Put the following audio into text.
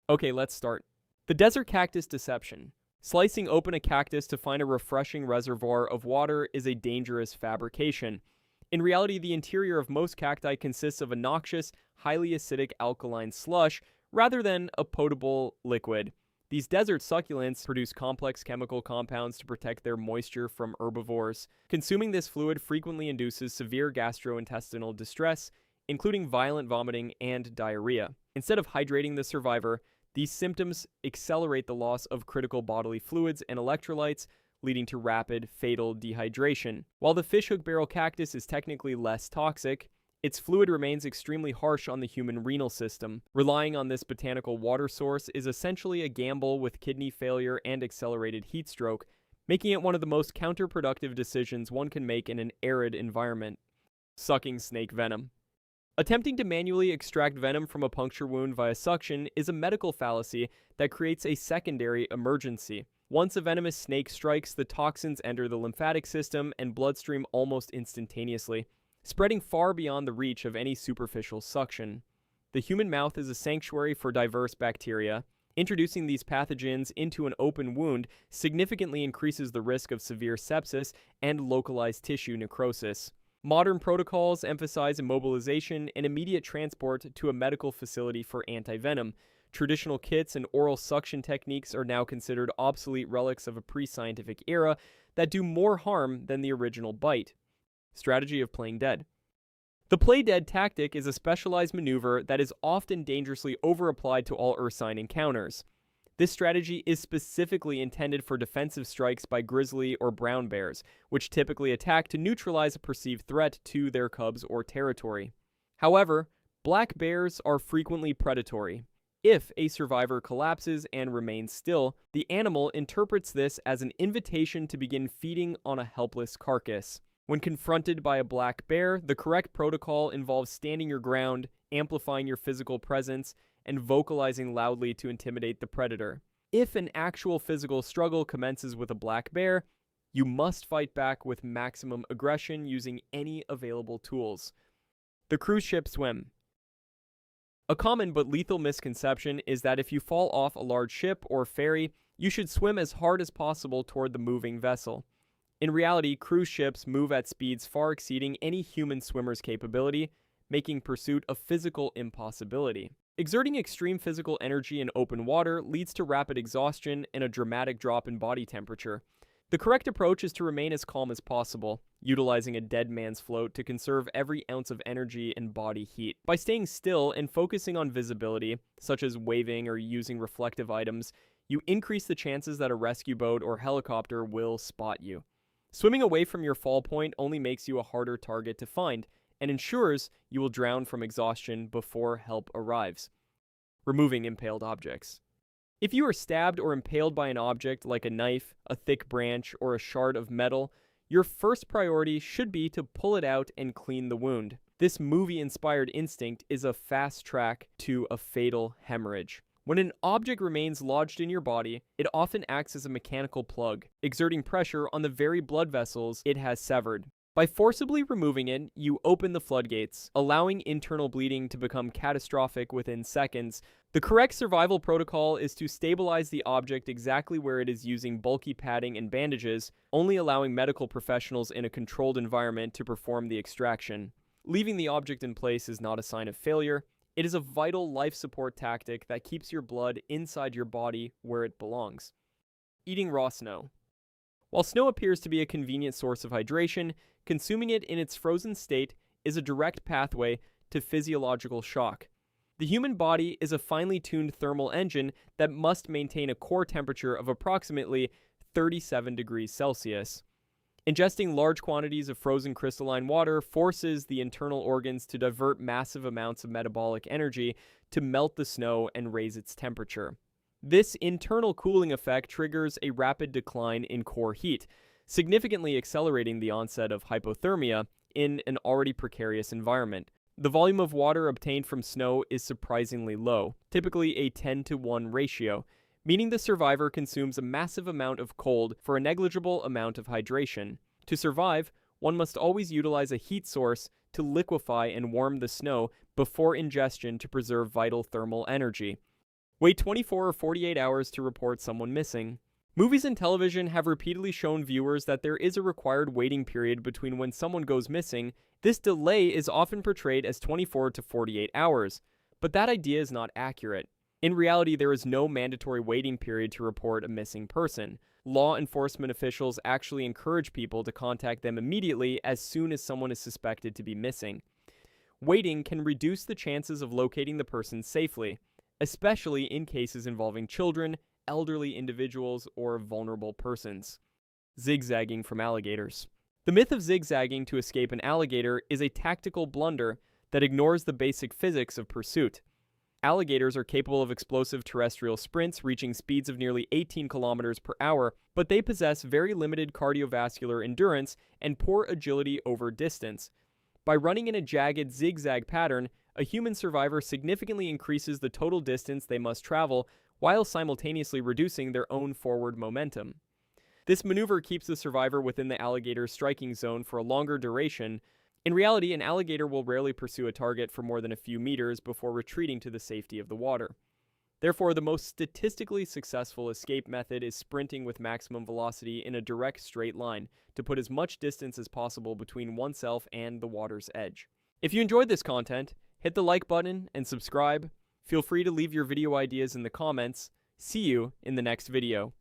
Okay, let's start. The desert cactus deception. Slicing open a cactus to find a refreshing reservoir of water is a dangerous fabrication. In reality, the interior of most cacti consists of a noxious, highly acidic alkaline slush rather than a potable liquid. These desert succulents produce complex chemical compounds to protect their moisture from herbivores. Consuming this fluid frequently induces severe gastrointestinal distress, including violent vomiting and diarrhea. Instead of hydrating the survivor, these symptoms accelerate the loss of critical bodily fluids and electrolytes, leading to rapid, fatal dehydration. While the fishhook barrel cactus is technically less toxic, its fluid remains extremely harsh on the human renal system. Relying on this botanical water source is essentially a gamble with kidney failure and accelerated heat stroke, making it one of the most counterproductive decisions one can make in an arid environment. Sucking snake venom. Attempting to manually extract venom from a puncture wound via suction is a medical fallacy that creates a secondary emergency. Once a venomous snake strikes, the toxins enter the lymphatic system and bloodstream almost instantaneously, spreading far beyond the reach of any superficial suction. The human mouth is a sanctuary for diverse bacteria. Introducing these pathogens into an open wound significantly increases the risk of severe sepsis and localized tissue necrosis. Modern protocols emphasize immobilization and immediate transport to a medical facility for antivenom. Traditional kits and oral suction techniques are now considered obsolete relics of a pre-scientific era that do more harm than the original bite. Strategy of playing dead. The play dead tactic is a specialized maneuver that is often dangerously over-applied to all ursine encounters. This strategy is specifically intended for defensive strikes by grizzly or brown bears, which typically attack to neutralize a perceived threat to their cubs or territory. However, black bears are frequently predatory. If a survivor collapses and remains still, the animal interprets this as an invitation to begin feeding on a helpless carcass. When confronted by a black bear, the correct protocol involves standing your ground, amplifying your physical presence, and vocalizing loudly to intimidate the predator. If an actual physical struggle commences with a black bear, you must fight back with maximum aggression using any available tools. The cruise ship swim. A common but lethal misconception is that if you fall off a large ship or ferry, you should swim as hard as possible toward the moving vessel. In reality, cruise ships move at speeds far exceeding any human swimmer's capability, making pursuit a physical impossibility. Exerting extreme physical energy in open water leads to rapid exhaustion and a dramatic drop in body temperature. The correct approach is to remain as calm as possible, utilizing a dead man's float to conserve every ounce of energy and body heat. By staying still and focusing on visibility, such as waving or using reflective items, you increase the chances that a rescue boat or helicopter will spot you. Swimming away from your fall point only makes you a harder target to find, and ensures you will drown from exhaustion before help arrives. Removing impaled objects. If you are stabbed or impaled by an object like a knife, a thick branch, or a shard of metal, your first priority should be to pull it out and clean the wound. This movie-inspired instinct is a fast track to a fatal hemorrhage. When an object remains lodged in your body, it often acts as a mechanical plug, exerting pressure on the very blood vessels it has severed. By forcibly removing it, you open the floodgates, allowing internal bleeding to become catastrophic within seconds. The correct survival protocol is to stabilize the object exactly where it is using bulky padding and bandages, only allowing medical professionals in a controlled environment to perform the extraction. Leaving the object in place is not a sign of failure. It is a vital life support tactic that keeps your blood inside your body where it belongs. Eating raw snow. While snow appears to be a convenient source of hydration, consuming it in its frozen state is a direct pathway to physiological shock. The human body is a finely tuned thermal engine that must maintain a core temperature of approximately 37 degrees Celsius. Ingesting large quantities of frozen crystalline water forces the internal organs to divert massive amounts of metabolic energy to melt the snow and raise its temperature. This internal cooling effect triggers a rapid decline in core heat, significantly accelerating the onset of hypothermia in an already precarious environment. The volume of water obtained from snow is surprisingly low, typically a 10-to-1 ratio, meaning the survivor consumes a massive amount of cold for a negligible amount of hydration. To survive, one must always utilize a heat source to liquefy and warm the snow before ingestion to preserve vital thermal energy. Wait 24 or 48 hours to report someone missing. Movies and television have repeatedly shown viewers that there is a required waiting period between when someone goes missing. This delay is often portrayed as 24 to 48 hours, but that idea is not accurate. In reality, there is no mandatory waiting period to report a missing person. Law enforcement officials actually encourage people to contact them immediately as soon as someone is suspected to be missing. Waiting can reduce the chances of locating the person safely, especially in cases involving children, elderly individuals, or vulnerable persons. Zigzagging from alligators. The myth of zigzagging to escape an alligator is a tactical blunder that ignores the basic physics of pursuit. Alligators are capable of explosive terrestrial sprints reaching speeds of nearly 18 kilometers per hour, but they possess very limited cardiovascular endurance and poor agility over distance. By running in a jagged zigzag pattern, a human survivor significantly increases the total distance they must travel while simultaneously reducing their own forward momentum. This maneuver keeps the survivor within the alligator's striking zone for a longer duration. In reality, an alligator will rarely pursue a target for more than a few meters before retreating to the safety of the water. Therefore, the most statistically successful escape method is sprinting with maximum velocity in a direct straight line to put as much distance as possible between oneself and the water's edge. If you enjoyed this content, hit the like button and subscribe. Feel free to leave your video ideas in the comments. See you in the next video.